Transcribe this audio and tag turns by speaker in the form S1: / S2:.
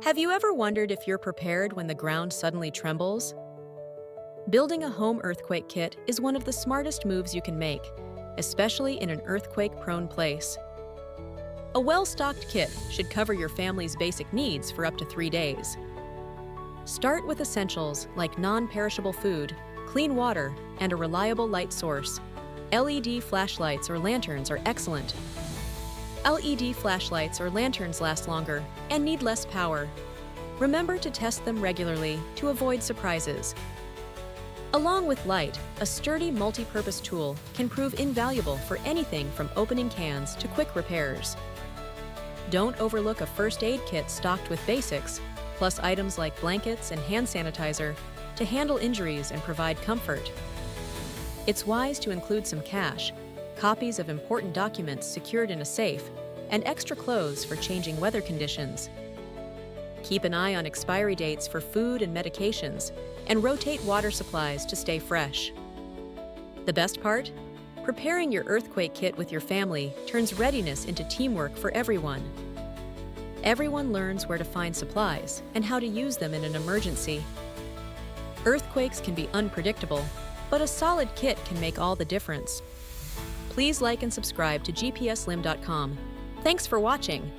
S1: Have you ever wondered if you're prepared when the ground suddenly trembles? Building a home earthquake kit is one of the smartest moves you can make, especially in an earthquake-prone place. A well-stocked kit should cover your family's basic needs for up to 3 days. Start with essentials like non-perishable food, clean water, and a reliable light source. LED flashlights or lanterns are excellent. LED flashlights or lanterns last longer and need less power. Remember to test them regularly to avoid surprises. Along with light, a sturdy multi-purpose tool can prove invaluable for anything from opening cans to quick repairs. Don't overlook a first aid kit stocked with basics, plus items like blankets and hand sanitizer to handle injuries and provide comfort. It's wise to include some cash, copies of important documents secured in a safe, and extra clothes for changing weather conditions. Keep an eye on expiry dates for food and medications, and rotate water supplies to stay fresh. The best part? Preparing your earthquake kit with your family turns readiness into teamwork for everyone. Everyone learns where to find supplies and how to use them in an emergency. Earthquakes can be unpredictable, but a solid kit can make all the difference. Please like and subscribe to gpslim.com. Thanks for watching.